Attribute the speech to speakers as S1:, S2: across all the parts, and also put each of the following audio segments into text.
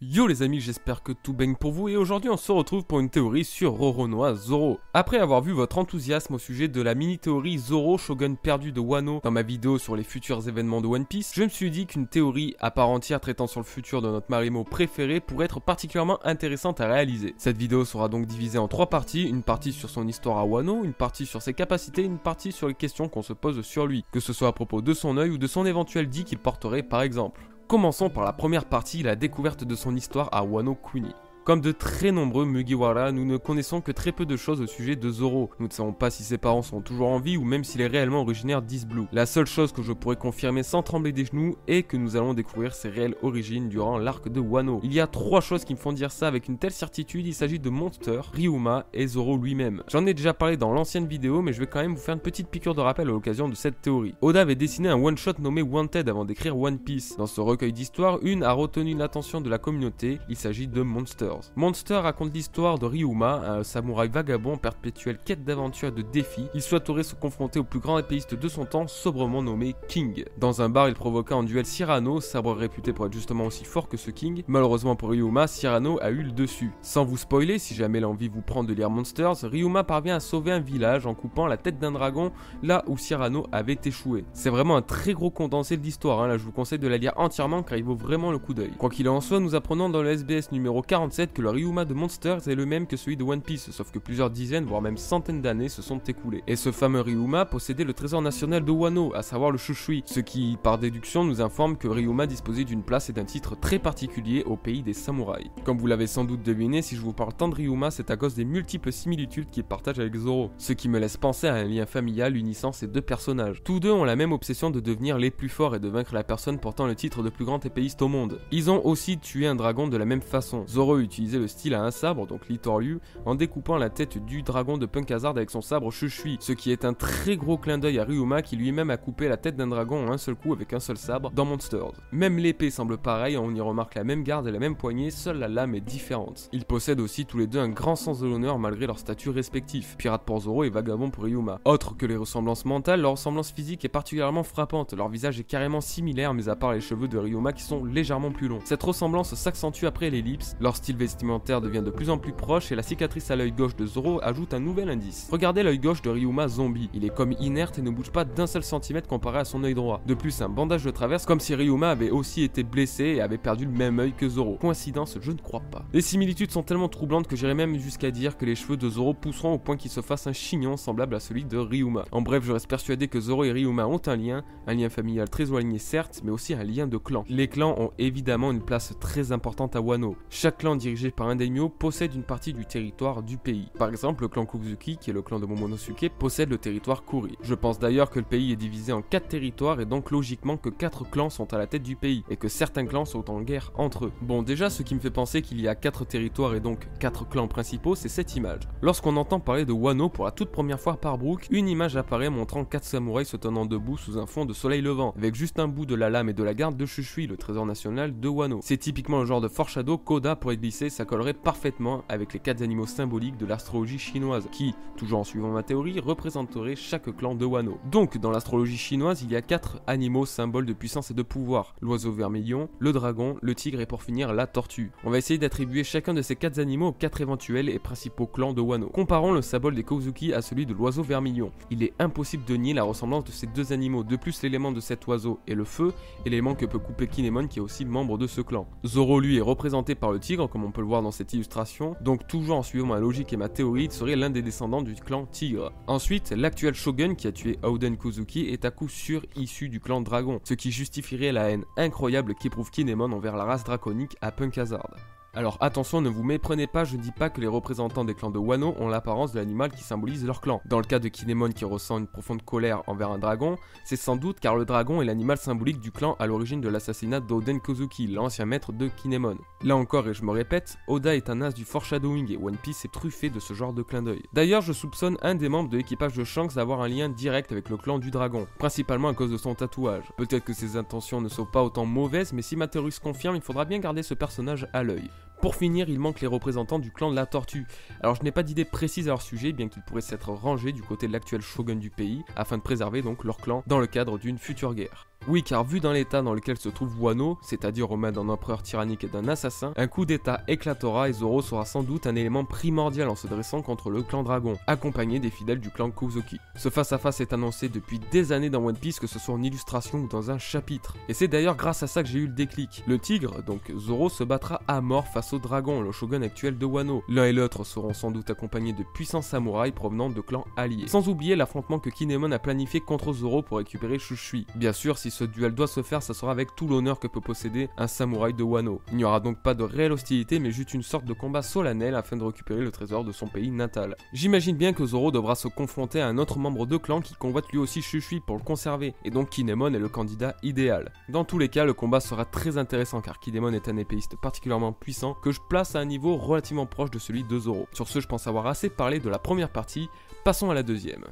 S1: Yo les amis, j'espère que tout baigne pour vous et aujourd'hui on se retrouve pour une théorie sur Roronoa Zoro. Après avoir vu votre enthousiasme au sujet de la mini-théorie Zoro Shogun perdu de Wano dans ma vidéo sur les futurs événements de One Piece, je me suis dit qu'une théorie à part entière traitant sur le futur de notre Marimo préféré pourrait être particulièrement intéressante à réaliser. Cette vidéo sera donc divisée en 3 parties, une partie sur son histoire à Wano, une partie sur ses capacités, une partie sur les questions qu'on se pose sur lui, que ce soit à propos de son œil ou de son éventuel dit qu'il porterait par exemple. Commençons par la première partie, la découverte de son histoire à Wano Kuni. Comme de très nombreux Mugiwara, nous ne connaissons que très peu de choses au sujet de Zoro. Nous ne savons pas si ses parents sont toujours en vie ou même s'il est réellement originaire d'East Blue. La seule chose que je pourrais confirmer sans trembler des genoux est que nous allons découvrir ses réelles origines durant l'arc de Wano. Il y a 3 choses qui me font dire ça avec une telle certitude, il s'agit de Monster, Ryuma et Zoro lui-même. J'en ai déjà parlé dans l'ancienne vidéo mais je vais quand même vous faire une petite piqûre de rappel à l'occasion de cette théorie. Oda avait dessiné un one-shot nommé Wanted avant d'écrire One Piece. Dans ce recueil d'histoires, une a retenu l'attention de la communauté, il s'agit de Monster. Monster raconte l'histoire de Ryuma, un samouraï vagabond en perpétuelle quête d'aventure et de défis. Il souhaiterait se confronter au plus grand épéiste de son temps, sobrement nommé King. Dans un bar, il provoqua en duel Cyrano, sabre réputé pour être justement aussi fort que ce King. Malheureusement pour Ryuma, Cyrano a eu le dessus. Sans vous spoiler, si jamais l'envie vous prend de lire Monsters, Ryuma parvient à sauver un village en coupant la tête d'un dragon là où Cyrano avait échoué. C'est vraiment un très gros condensé de l'histoire, là je vous conseille de la lire entièrement car il vaut vraiment le coup d'œil. Quoi qu'il en soit, nous apprenons dans le SBS numéro 47 que le Ryuma de Monsters est le même que celui de One Piece, sauf que plusieurs dizaines voire même centaines d'années se sont écoulées. Et ce fameux Ryuma possédait le trésor national de Wano, à savoir le Shushui, ce qui par déduction nous informe que Ryuma disposait d'une place et d'un titre très particulier au pays des samouraïs. Comme vous l'avez sans doute deviné, si je vous parle tant de Ryuma, c'est à cause des multiples similitudes qu'il partage avec Zoro, ce qui me laisse penser à un lien familial unissant ces deux personnages. Tous deux ont la même obsession de devenir les plus forts et de vaincre la personne portant le titre de plus grand épéiste au monde. Ils ont aussi tué un dragon de la même façon. Zoro utilisait le style à un sabre, donc Litoryu, en découpant la tête du dragon de Punk Hazard avec son sabre Shushui, ce qui est un très gros clin d'œil à Ryuma qui lui-même a coupé la tête d'un dragon en un seul coup avec un seul sabre dans Monsters. Même l'épée semble pareille, on y remarque la même garde et la même poignée, seule la lame est différente. Ils possèdent aussi tous les deux un grand sens de l'honneur malgré leur statut respectif, pirate pour Zoro et vagabond pour Ryuma. Autre que les ressemblances mentales, leur ressemblance physique est particulièrement frappante, leur visage est carrément similaire mais à part les cheveux de Ryuma qui sont légèrement plus longs. Cette ressemblance s'accentue après l'ellipse, leur style vestimentaire devient de plus en plus proche et la cicatrice à l'œil gauche de Zoro ajoute un nouvel indice. Regardez l'œil gauche de Ryuma zombie, il est comme inerte et ne bouge pas d'un seul centimètre comparé à son œil droit. De plus, un bandage de traverse comme si Ryuma avait aussi été blessé et avait perdu le même œil que Zoro. Coïncidence, je ne crois pas. Les similitudes sont tellement troublantes que j'irais même jusqu'à dire que les cheveux de Zoro pousseront au point qu'il se fasse un chignon semblable à celui de Ryuma. En bref, je reste persuadé que Zoro et Ryuma ont un lien familial très éloigné certes, mais aussi un lien de clan. Les clans ont évidemment une place très importante à Wano. Chaque clan dirigé par un daimyo possède une partie du territoire du pays. Par exemple, le clan Kozuki, qui est le clan de Momonosuke, possède le territoire Kuri. Je pense d'ailleurs que le pays est divisé en 4 territoires et donc logiquement que 4 clans sont à la tête du pays et que certains clans sont en guerre entre eux. Bon, déjà ce qui me fait penser qu'il y a 4 territoires et donc 4 clans principaux, c'est cette image. Lorsqu'on entend parler de Wano pour la toute première fois par Brook, une image apparaît montrant 4 samouraïs se tenant debout sous un fond de soleil levant, avec juste un bout de la lame et de la garde de Shushui, le trésor national de Wano. C'est typiquement le genre de foreshadow qu'Oda pourrait glisser, ça collerait parfaitement avec les 4 animaux symboliques de l'astrologie chinoise, qui, toujours en suivant ma théorie, représenteraient chaque clan de Wano. Donc, dans l'astrologie chinoise, il y a 4 animaux symboles de puissance et de pouvoir, l'oiseau vermillon, le dragon, le tigre et pour finir la tortue. On va essayer d'attribuer chacun de ces 4 animaux aux 4 éventuels et principaux clans de Wano. Comparons le symbole des Kozuki à celui de l'oiseau vermillon. Il est impossible de nier la ressemblance de ces deux animaux, de plus l'élément de cet oiseau est le feu, élément que peut couper Kinemon qui est aussi membre de ce clan. Zoro lui est représenté par le tigre comme on peut le voir dans cette illustration, donc toujours en suivant ma logique et ma théorie, il serait l'un des descendants du clan Tigre. Ensuite, l'actuel shogun qui a tué Oden Kozuki est à coup sûr issu du clan Dragon, ce qui justifierait la haine incroyable qu'éprouve Kinemon envers la race draconique à Punk Hazard. Alors attention, ne vous méprenez pas, je ne dis pas que les représentants des clans de Wano ont l'apparence de l'animal qui symbolise leur clan. Dans le cas de Kinemon qui ressent une profonde colère envers un dragon, c'est sans doute car le dragon est l'animal symbolique du clan à l'origine de l'assassinat d'Oden Kozuki, l'ancien maître de Kinemon. Là encore, et je me répète, Oda est un as du foreshadowing et One Piece est truffé de ce genre de clin d'œil. D'ailleurs, je soupçonne un des membres de l'équipage de Shanks d'avoir un lien direct avec le clan du dragon, principalement à cause de son tatouage. Peut-être que ses intentions ne sont pas autant mauvaises, mais si ma théorie se confirme, il faudra bien garder ce personnage à l'œil. Pour finir, il manque les représentants du clan de la Tortue. Alors je n'ai pas d'idée précise à leur sujet, bien qu'ils pourraient s'être rangés du côté de l'actuel shogun du pays, afin de préserver donc leur clan dans le cadre d'une future guerre. Oui, car vu dans l'état dans lequel se trouve Wano, c'est-à-dire aux mains d'un empereur tyrannique et d'un assassin, un coup d'état éclatera et Zoro sera sans doute un élément primordial en se dressant contre le clan Dragon, accompagné des fidèles du clan Kozuki. Ce face-à-face est annoncé depuis des années dans One Piece, que ce soit en illustration ou dans un chapitre. Et c'est d'ailleurs grâce à ça que j'ai eu le déclic. Le tigre, donc Zoro, se battra à mort face au dragon, le shogun actuel de Wano. L'un et l'autre seront sans doute accompagnés de puissants samouraïs provenant de clans alliés. Sans oublier l'affrontement que Kinemon a planifié contre Zoro pour récupérer Shushui. Bien sûr, si ce duel doit se faire, ça sera avec tout l'honneur que peut posséder un samouraï de Wano. Il n'y aura donc pas de réelle hostilité, mais juste une sorte de combat solennel afin de récupérer le trésor de son pays natal. J'imagine bien que Zoro devra se confronter à un autre membre de clan qui convoite lui aussi Shushui pour le conserver, et donc Kinemon est le candidat idéal. Dans tous les cas, le combat sera très intéressant car Kinemon est un épéiste particulièrement puissant que je place à un niveau relativement proche de celui de Zoro. Sur ce, je pense avoir assez parlé de la première partie, passons à la deuxième.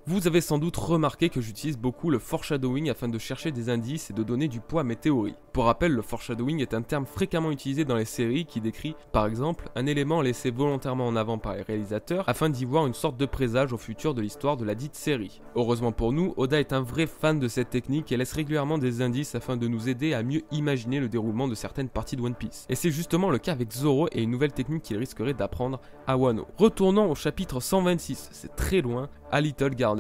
S1: Vous avez sans doute remarqué que j'utilise beaucoup le foreshadowing afin de chercher des indices et de donner du poids à mes théories. Pour rappel, le foreshadowing est un terme fréquemment utilisé dans les séries qui décrit, par exemple, un élément laissé volontairement en avant par les réalisateurs afin d'y voir une sorte de présage au futur de l'histoire de la dite série. Heureusement pour nous, Oda est un vrai fan de cette technique et laisse régulièrement des indices afin de nous aider à mieux imaginer le déroulement de certaines parties de One Piece. Et c'est justement le cas avec Zoro et une nouvelle technique qu'il risquerait d'apprendre à Wano. Retournons au chapitre 126, c'est très loin, à Little Garden.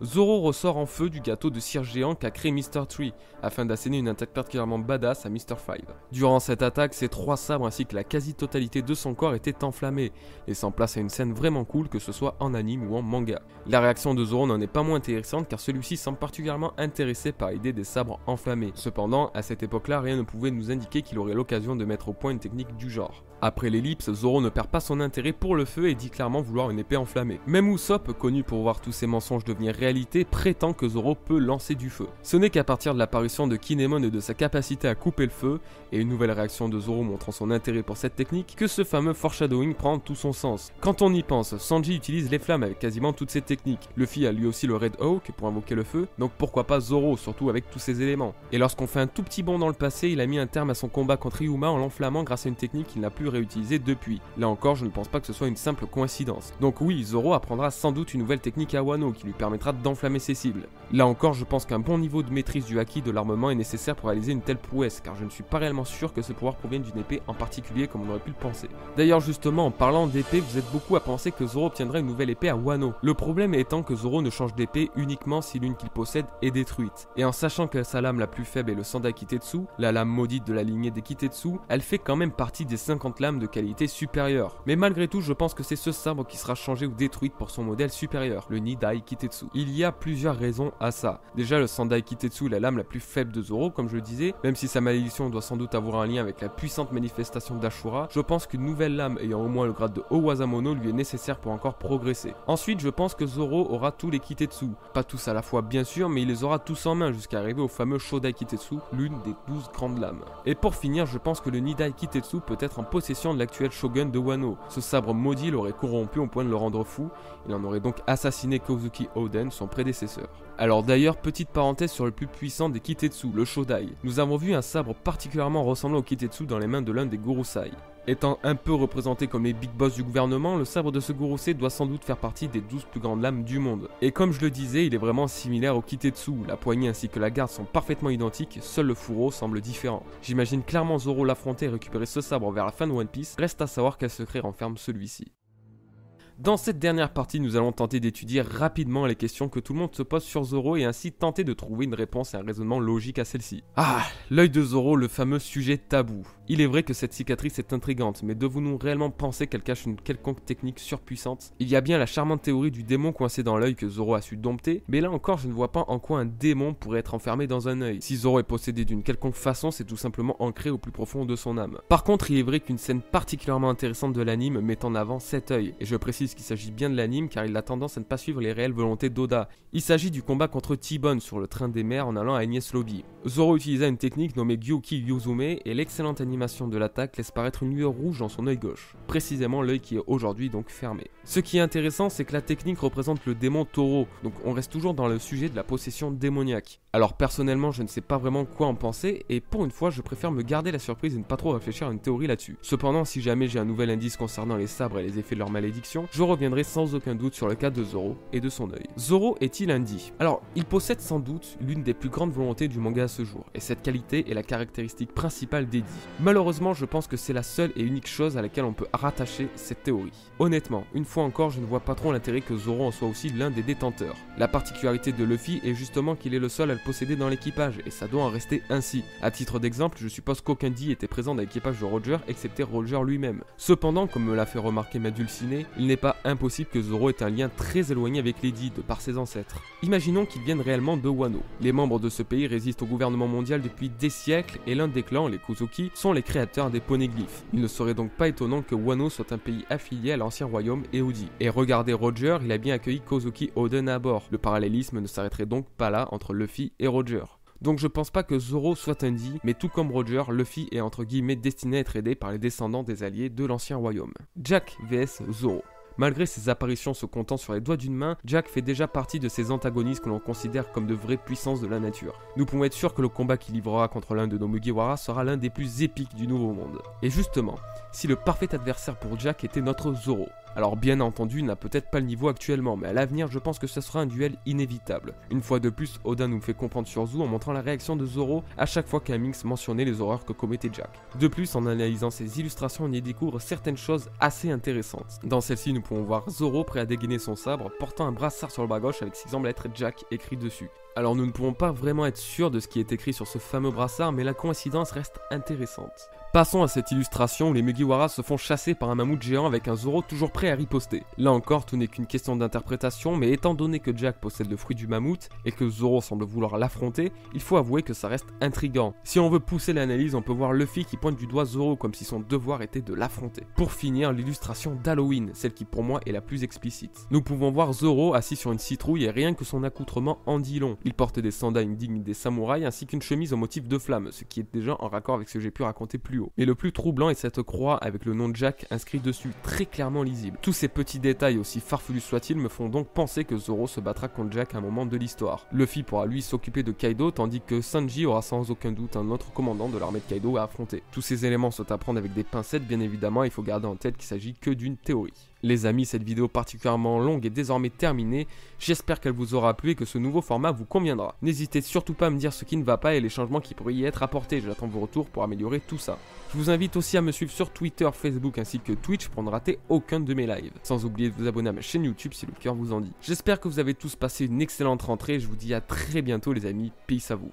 S1: Zoro ressort en feu du gâteau de cire géant qu'a créé Mr. Tree, afin d'asséner une attaque particulièrement badass à Mr. Five. Durant cette attaque, ses 3 sabres ainsi que la quasi-totalité de son corps étaient enflammés, laissant place à une scène vraiment cool que ce soit en anime ou en manga. La réaction de Zoro n'en est pas moins intéressante car celui-ci semble particulièrement intéressé par l'idée des sabres enflammés. Cependant, à cette époque-là, rien ne pouvait nous indiquer qu'il aurait l'occasion de mettre au point une technique du genre. Après l'ellipse, Zoro ne perd pas son intérêt pour le feu et dit clairement vouloir une épée enflammée. Même Usopp, connu pour voir tous ses mensonges devenir réalité, prétend que Zoro peut lancer du feu. Ce n'est qu'à partir de l'apparition de Kinemon et de sa capacité à couper le feu, et une nouvelle réaction de Zoro montrant son intérêt pour cette technique, que ce fameux foreshadowing prend tout son sens. Quand on y pense, Sanji utilise les flammes avec quasiment toutes ses techniques. Luffy a lui aussi le Red Hawk pour invoquer le feu, donc pourquoi pas Zoro, surtout avec tous ses éléments. Et lorsqu'on fait un tout petit bond dans le passé, il a mis un terme à son combat contre Ryuma en l'enflammant grâce à une technique qu'il n'a plus réutilisée depuis. Là encore, je ne pense pas que ce soit une simple coïncidence. Donc oui, Zoro apprendra sans doute une nouvelle technique à Wano qui lui permettra d'enflammer ses cibles. Là encore, je pense qu'un bon niveau de maîtrise du haki de l'armement est nécessaire pour réaliser une telle prouesse, car je ne suis pas réellement sûr que ce pouvoir provienne d'une épée en particulier comme on aurait pu le penser. D'ailleurs justement, en parlant d'épée, vous êtes beaucoup à penser que Zoro obtiendrait une nouvelle épée à Wano. Le problème étant que Zoro ne change d'épée uniquement si l'une qu'il possède est détruite. Et en sachant que sa lame la plus faible est le Sandai Kitetsu, la lame maudite de la lignée des Kitetsu, elle fait quand même partie des 50 lames de qualité supérieure. Mais malgré tout, je pense que c'est ce sabre qui sera changé ou détruit pour son modèle supérieur, le Nidai Kitetsu. Il y a plusieurs raisons à ça. Déjà, le Sandai Kitetsu est la lame la plus faible de Zoro, comme je le disais, même si sa malédiction doit sans doute avoir un lien avec la puissante manifestation d'Ashura, je pense qu'une nouvelle lame ayant au moins le grade de Owasamono lui est nécessaire pour encore progresser. Ensuite, je pense que Zoro aura tous les Kitetsu. Pas tous à la fois bien sûr, mais il les aura tous en main jusqu'à arriver au fameux Shodai Kitetsu, l'une des 12 grandes lames. Et pour finir, je pense que le Nidai Kitetsu peut être en possession de l'actuel shogun de Wano. Ce sabre maudit l'aurait corrompu au point de le rendre fou, il en aurait donc assassiné Kozuki Oden, son prédécesseur. Alors d'ailleurs, petite parenthèse sur le plus puissant des Kitetsu, le Shodai. Nous avons vu un sabre particulièrement ressemblant au Kitetsu dans les mains de l'un des Gurusei. Étant un peu représenté comme les big boss du gouvernement, le sabre de ce Gurusei doit sans doute faire partie des 12 plus grandes lames du monde. Et comme je le disais, il est vraiment similaire au Kitetsu, la poignée ainsi que la garde sont parfaitement identiques, seul le fourreau semble différent. J'imagine clairement Zoro l'affronter et récupérer ce sabre vers la fin de One Piece, reste à savoir quel secret renferme celui-ci. Dans cette dernière partie, nous allons tenter d'étudier rapidement les questions que tout le monde se pose sur Zoro et ainsi tenter de trouver une réponse et un raisonnement logique à celle-ci. Ah, l'œil de Zoro, le fameux sujet tabou. Il est vrai que cette cicatrice est intrigante, mais devons-nous réellement penser qu'elle cache une quelconque technique surpuissante? Il y a bien la charmante théorie du démon coincé dans l'œil que Zoro a su dompter, mais là encore je ne vois pas en quoi un démon pourrait être enfermé dans un œil. Si Zoro est possédé d'une quelconque façon, c'est tout simplement ancré au plus profond de son âme. Par contre, il est vrai qu'une scène particulièrement intéressante de l'anime met en avant cet œil, et je précise qu'il s'agit bien de l'anime car il a tendance à ne pas suivre les réelles volontés d'Oda. Il s'agit du combat contre T-Bone sur le train des mers en allant à Enies Lobby. Zoro utilisa une technique nommée Gyuki Yuzume et l'excellente animation de l'attaque laisse paraître une lueur rouge dans son œil gauche, précisément l'œil qui est aujourd'hui donc fermé. Ce qui est intéressant, c'est que la technique représente le démon taureau, donc on reste toujours dans le sujet de la possession démoniaque. Alors personnellement, je ne sais pas vraiment quoi en penser et pour une fois, je préfère me garder la surprise et ne pas trop réfléchir à une théorie là-dessus. Cependant, si jamais j'ai un nouvel indice concernant les sabres et les effets de leur malédiction, je je reviendrai sans aucun doute sur le cas de Zoro et de son œil. Zoro est-il un Di? Alors, il possède sans doute l'une des plus grandes volontés du manga à ce jour, et cette qualité est la caractéristique principale des Di. Malheureusement, je pense que c'est la seule et unique chose à laquelle on peut rattacher cette théorie. Honnêtement, une fois encore, je ne vois pas trop l'intérêt que Zoro en soit aussi l'un des détenteurs. La particularité de Luffy est justement qu'il est le seul à le posséder dans l'équipage, et ça doit en rester ainsi. À titre d'exemple, je suppose qu'aucun Di était présent dans l'équipage de Roger, excepté Roger lui-même. Cependant, comme me l'a fait remarquer ma dulcinée, il n'est pas impossible que Zoro ait un lien très éloigné avec les Di de par ses ancêtres. Imaginons qu'ils viennent réellement de Wano. Les membres de ce pays résistent au gouvernement mondial depuis des siècles, et l'un des clans, les Kozuki, sont les créateurs des poneglyphes. Il ne serait donc pas étonnant que Wano soit un pays affilié à l'ancien royaume et aux Di. Et regardez Roger, il a bien accueilli Kozuki Oden à bord. Le parallélisme ne s'arrêterait donc pas là entre Luffy et Roger. Donc je pense pas que Zoro soit un Di, mais tout comme Roger, Luffy est entre guillemets destiné à être aidé par les descendants des alliés de l'ancien royaume. Jack vs Zoro. Malgré ses apparitions se comptant sur les doigts d'une main, Jack fait déjà partie de ces antagonistes que l'on considère comme de vraies puissances de la nature. Nous pouvons être sûrs que le combat qu'il livrera contre l'un de nos Mugiwara sera l'un des plus épiques du Nouveau Monde. Et justement, si le parfait adversaire pour Jack était notre Zoro. Alors bien entendu, il n'a peut-être pas le niveau actuellement, mais à l'avenir je pense que ce sera un duel inévitable. Une fois de plus, Oda nous fait comprendre sur Zou en montrant la réaction de Zoro à chaque fois qu'un Minx mentionnait les horreurs que commettait Jack. De plus, en analysant ces illustrations, on y découvre certaines choses assez intéressantes. Dans celle-ci, nous pouvons voir Zoro prêt à dégainer son sabre, portant un brassard sur le bras gauche avec ce qui semble être Jack écrit dessus. Alors nous ne pouvons pas vraiment être sûrs de ce qui est écrit sur ce fameux brassard, mais la coïncidence reste intéressante. Passons à cette illustration où les Mugiwara se font chasser par un mammouth géant avec un Zoro toujours prêt à riposter. Là encore, tout n'est qu'une question d'interprétation, mais étant donné que Jack possède le fruit du mammouth et que Zoro semble vouloir l'affronter, il faut avouer que ça reste intriguant. Si on veut pousser l'analyse, on peut voir Luffy qui pointe du doigt Zoro comme si son devoir était de l'affronter. Pour finir, l'illustration d'Halloween, celle qui pour moi est la plus explicite. Nous pouvons voir Zoro assis sur une citrouille et rien que son accoutrement en dit long. Il porte des sandales dignes des samouraïs ainsi qu'une chemise au motif de flamme, ce qui est déjà en raccord avec ce que j'ai pu raconter plus haut. Mais le plus troublant est cette croix avec le nom de Jack inscrit dessus, très clairement lisible. Tous ces petits détails, aussi farfelus soient-ils, me font donc penser que Zoro se battra contre Jack à un moment de l'histoire. Luffy pourra lui s'occuper de Kaido, tandis que Sanji aura sans aucun doute un autre commandant de l'armée de Kaido à affronter. Tous ces éléments sont à prendre avec des pincettes, bien évidemment, il faut garder en tête qu'il s'agit que d'une théorie. Les amis, cette vidéo particulièrement longue est désormais terminée, j'espère qu'elle vous aura plu et que ce nouveau format vous conviendra. N'hésitez surtout pas à me dire ce qui ne va pas et les changements qui pourraient y être apportés, j'attends vos retours pour améliorer tout ça. Je vous invite aussi à me suivre sur Twitter, Facebook ainsi que Twitch pour ne rater aucun de mes lives. Sans oublier de vous abonner à ma chaîne YouTube si le cœur vous en dit. J'espère que vous avez tous passé une excellente rentrée et je vous dis à très bientôt les amis, peace à vous.